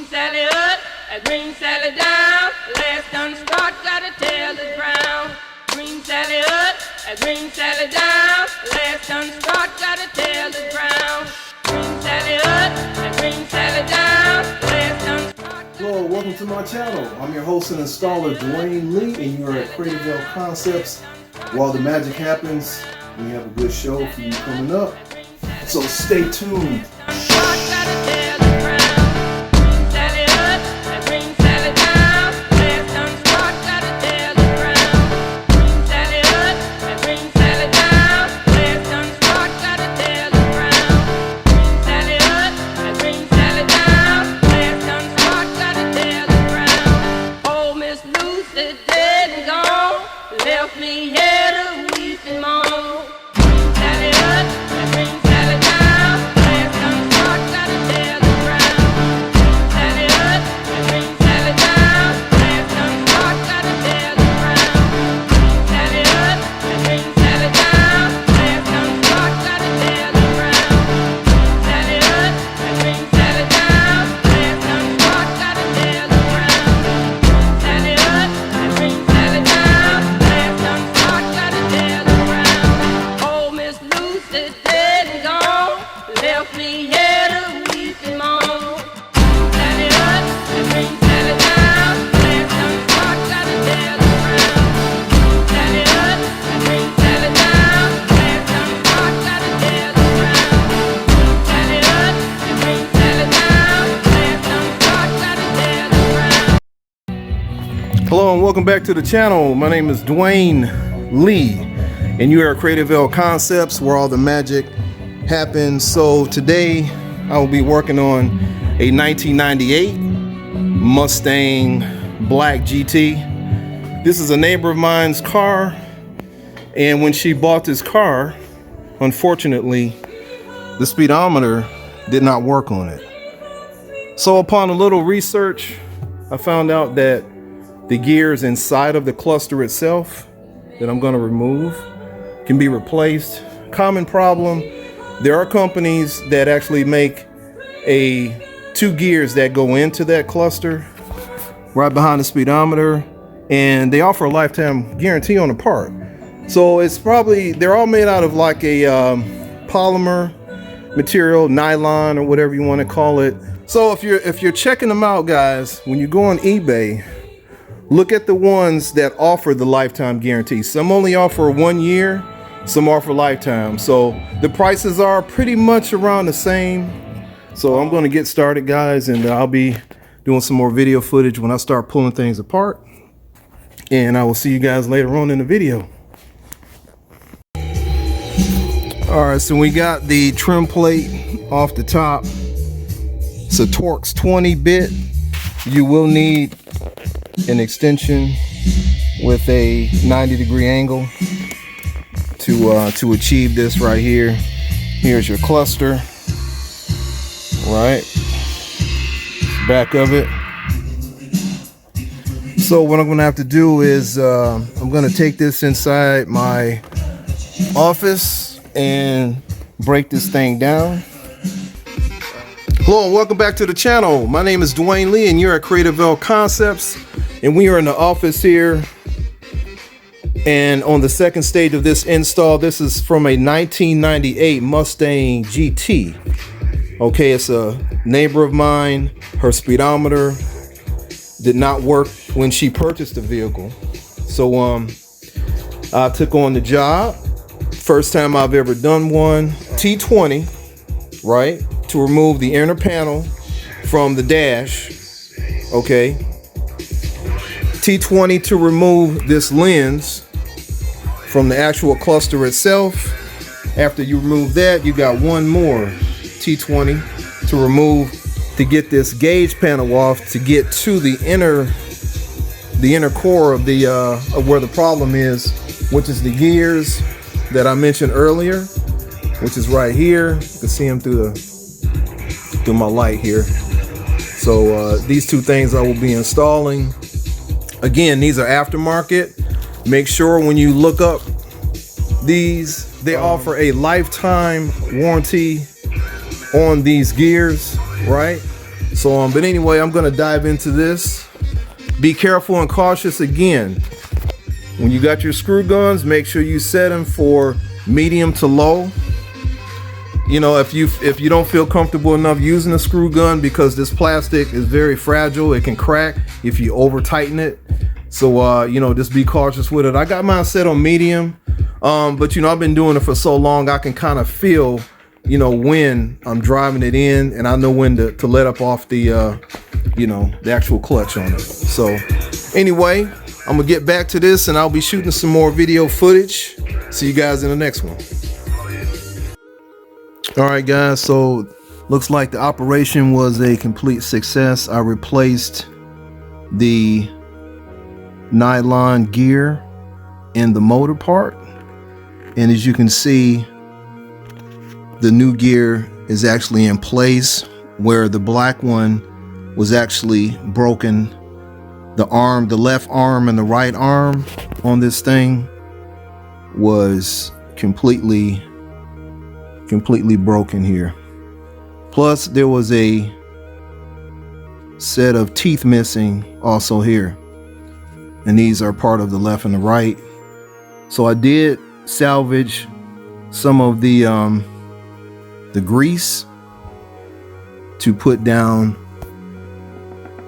Sally up, green Sally down. Last done start, gotta tell the ground. Green Sally up, green Sally down. Last done start, gotta tell the ground. Green Sally up, green Sally down. Last done start. Hello, welcome to my channel. I'm your host and installer, Dwayne Lee, and you are at Creativeville Concepts. While the magic happens, we have a good show for you coming up. So stay tuned. Hello and welcome back to the channel. My name is Dwayne Lee and you are at Creativeville Concepts, where all the magic happens. So today I will be working on a 1998 Mustang Black GT. This is a neighbor of mine's car, and when she bought this car, unfortunately the speedometer did not work on it. So upon a little research, I found out that the gears inside of the cluster itself that I'm going to remove can be replaced. Common problem, there are companies that actually make two gears that go into that cluster right behind the speedometer, and they offer a lifetime guarantee on the part. So it's probably, they're all made out of like a polymer material, nylon or whatever you want to call it. So if you're checking them out, guys, when you go on eBay, look at the ones that offer the lifetime guarantee. Some only offer 1 year, some offer lifetime. So the prices are pretty much around the same. So I'm going to get started, guys, and I'll be doing some more video footage when I start pulling things apart. And I will see you guys later on in the video. All right, so we got the trim plate off the top. It's a Torx 20-bit. You will need an extension with a 90-degree angle to achieve this right here. Here's your cluster, right, back of it. So what I'm gonna have to do is I'm gonna take this inside my office and break this thing down. Hello and welcome back to the channel. My name is Dwayne Lee and you're at Creativeville Concepts. And we are in the office here, and on the second stage of this install, this is from a 1998 Mustang GT. Okay, it's a neighbor of mine. Her speedometer did not work when she purchased the vehicle. So I took on the job. First time I've ever done one. T20, right, to remove the inner panel from the dash. Okay. T20 to remove this lens from the actual cluster itself. After you remove that, you got one more T20 to remove to get this gauge panel off, to get to the inner core of the of where the problem is, which is the gears that I mentioned earlier, which is right here. You can see them through my light here. So these two things I will be installing. Again, these are aftermarket. Make sure when you look up these, they offer a lifetime warranty on these gears, right? So but anyway, I'm gonna dive into this. Be careful and cautious again. When you got your screw guns, make sure you set them for medium to low. You know, if you don't feel comfortable enough using a screw gun, because this plastic is very fragile, it can crack if you over tighten it. So you know, just be cautious with it. I got mine set on medium, but you know, I've been doing it for so long, I can kind of feel, you know, when I'm driving it in, and I know when to let up off the you know, the actual clutch on it. So anyway, I'm gonna get back to this and I'll be shooting some more video footage. See you guys in the next one. All right guys, so looks like the operation was a complete success. I replaced the nylon gear in the motor part, and as you can see, the new gear is actually in place, where the black one was actually broken. The arm, the left arm and the right arm on this thing was completely broken here. Plus there was a set of teeth missing also here, and these are part of the left and the right. So I did salvage some of the grease to put down.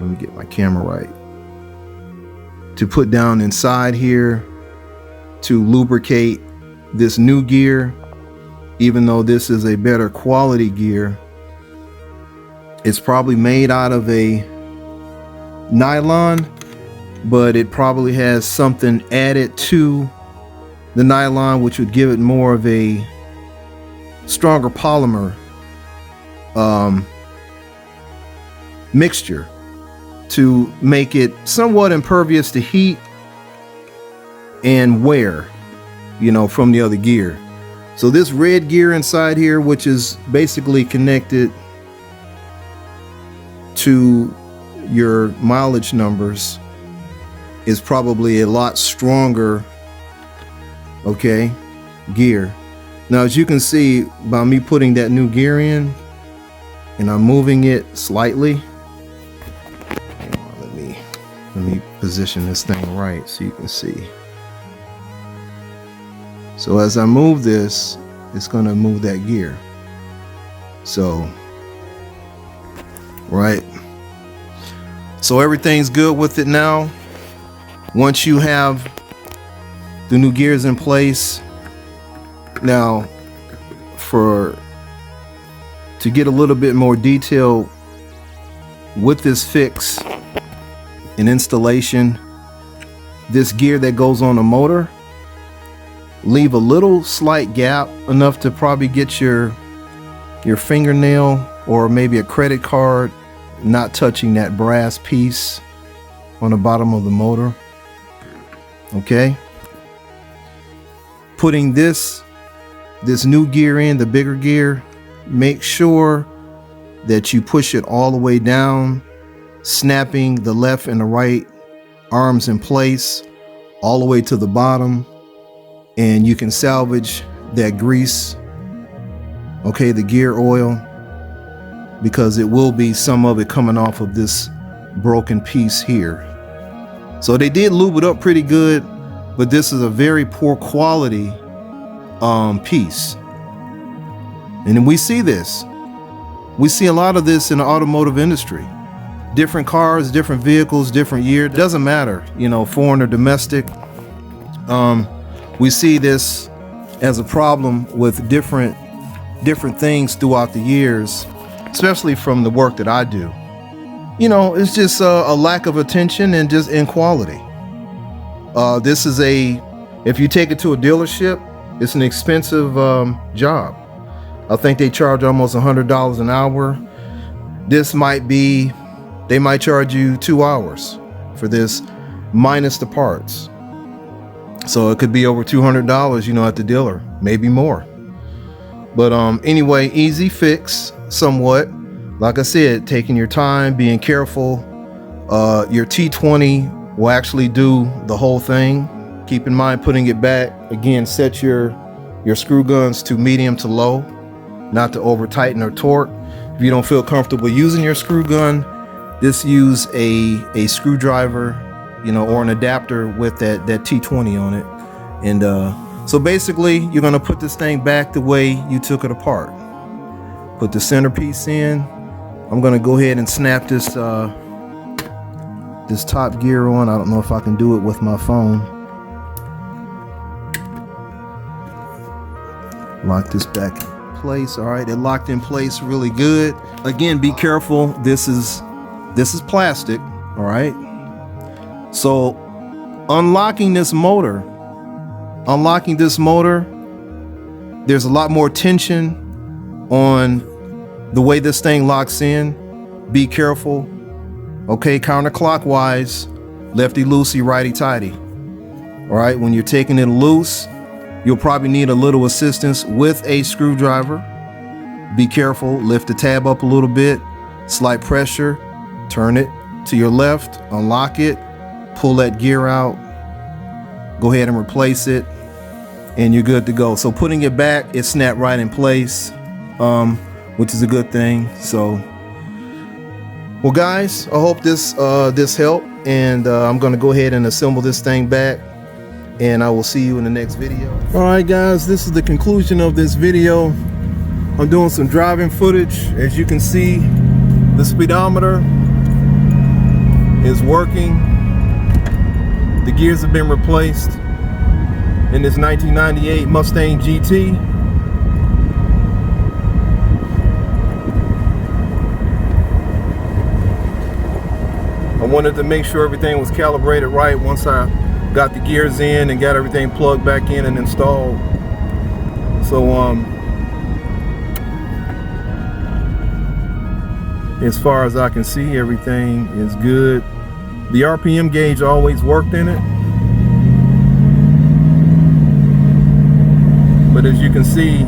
Let me get my camera right. To put down inside here to lubricate this new gear. Even though this is a better quality gear, it's probably made out of a nylon, but it probably has something added to the nylon which would give it more of a stronger polymer mixture to make it somewhat impervious to heat and wear, you know, from the other gear. So this red gear inside here, which is basically connected to your mileage numbers, is probably a lot stronger, okay, gear. Now, as you can see by me putting that new gear in, and I'm moving it slightly. Let me position this thing right so you can see. So as I move this, it's going to move that gear. So, right. So everything's good with it now. Once you have the new gears in place, now to get a little bit more detail with this fix and installation, this gear that goes on the motor, leave a little slight gap, enough to probably get your fingernail or maybe a credit card not touching that brass piece on the bottom of the motor. Okay, putting this new gear in, the bigger gear, make sure that you push it all the way down, snapping the left and the right arms in place all the way to the bottom, and you can salvage that grease, okay, the gear oil, because it will be some of it coming off of this broken piece here. So they did lube it up pretty good, but this is a very poor quality piece. And we see this. We see a lot of this in the automotive industry. Different cars, different vehicles, different year, it doesn't matter, you know, foreign or domestic. We see this as a problem with different things throughout the years, especially from the work that I do. You know, it's just a lack of attention and just inequality. This is if you take it to a dealership, it's an expensive job. I think they charge almost $100 an hour. They might charge you 2 hours for this, minus the parts. So it could be over $200, you know, at the dealer, maybe more. But anyway, easy fix somewhat. Like I said, taking your time, being careful. Your T20 will actually do the whole thing. Keep in mind putting it back. Again, set your screw guns to medium to low, not to over tighten or torque. If you don't feel comfortable using your screw gun, just use a screwdriver, you know, or an adapter with that T20 on it. And so basically you're gonna put this thing back the way you took it apart. Put the centerpiece in. I'm gonna go ahead and snap this this top gear on. I don't know if I can do it with my phone. Lock this back in place. All right, it locked in place really good. Again, be careful. This is plastic. All right. So unlocking this motor, there's a lot more tension on the way this thing locks in. Be careful. Okay, counterclockwise, lefty loosey, righty tighty. All right, when you're taking it loose, you'll probably need a little assistance with a screwdriver. Be careful, lift the tab up a little bit, slight pressure, turn it to your left, unlock it, pull that gear out, go ahead and replace it, and you're good to go. So putting it back, it snapped right in place, which is a good thing. So, well guys, I hope this helped, and I'm gonna go ahead and assemble this thing back, and I will see you in the next video. All right guys, this is the conclusion of this video. I'm doing some driving footage. As you can see, the speedometer is working. The gears have been replaced in this 1998 Mustang GT. I wanted to make sure everything was calibrated right once I got the gears in and got everything plugged back in and installed. So as far as I can see, everything is good. The RPM gauge always worked in it, but as you can see,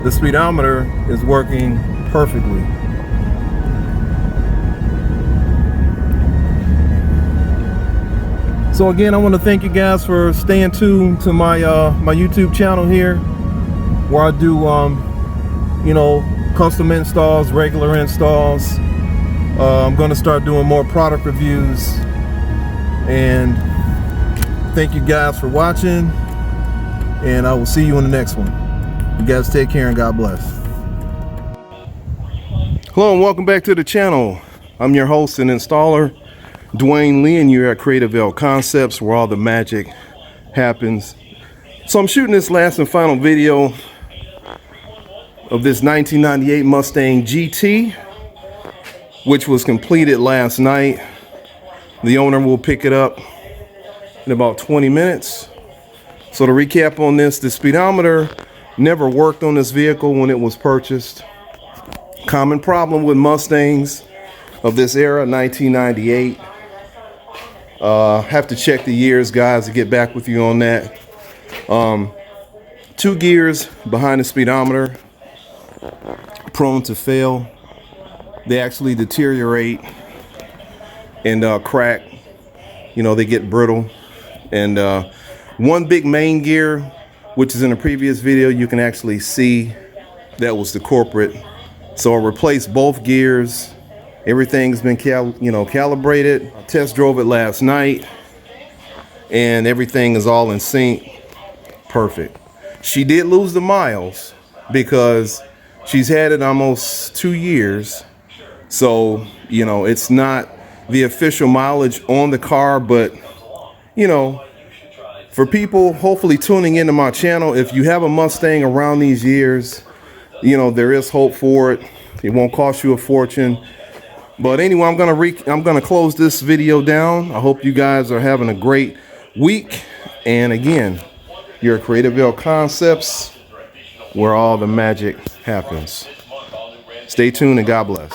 the speedometer is working perfectly. So again, I want to thank you guys for staying tuned to my my YouTube channel here, where I do you know, custom installs, regular installs. I'm going to start doing more product reviews, and thank you guys for watching, and I will see you in the next one. You guys take care and God bless. Hello and welcome back to the channel. I'm your host and installer, Dwayne Lee, and you're at Creative L Concepts, where all the magic happens. So I'm shooting this last and final video of this 1998 Mustang GT, which was completed last night. The owner will pick it up in about 20 minutes. So to recap on this, the speedometer never worked on this vehicle when it was purchased. Common problem with Mustangs of this era, 1998. Have to check the years, guys, to get back with you on that. 2 gears behind the speedometer, prone to fail. They actually deteriorate and crack. You know, they get brittle. And 1 big main gear, which is in a previous video, you can actually see that was the culprit. So I replaced both gears. Everything's been calibrated. I test drove it last night, and everything is all in sync. Perfect. She did lose the miles because she's had it almost 2 years. So, you know, it's not the official mileage on the car, but, you know, for people hopefully tuning into my channel, if you have a Mustang around these years, you know, there is hope for it. It won't cost you a fortune. But anyway, I'm gonna close this video down. I hope you guys are having a great week. And again, you're at Creative L Concepts, where all the magic happens. Stay tuned and God bless.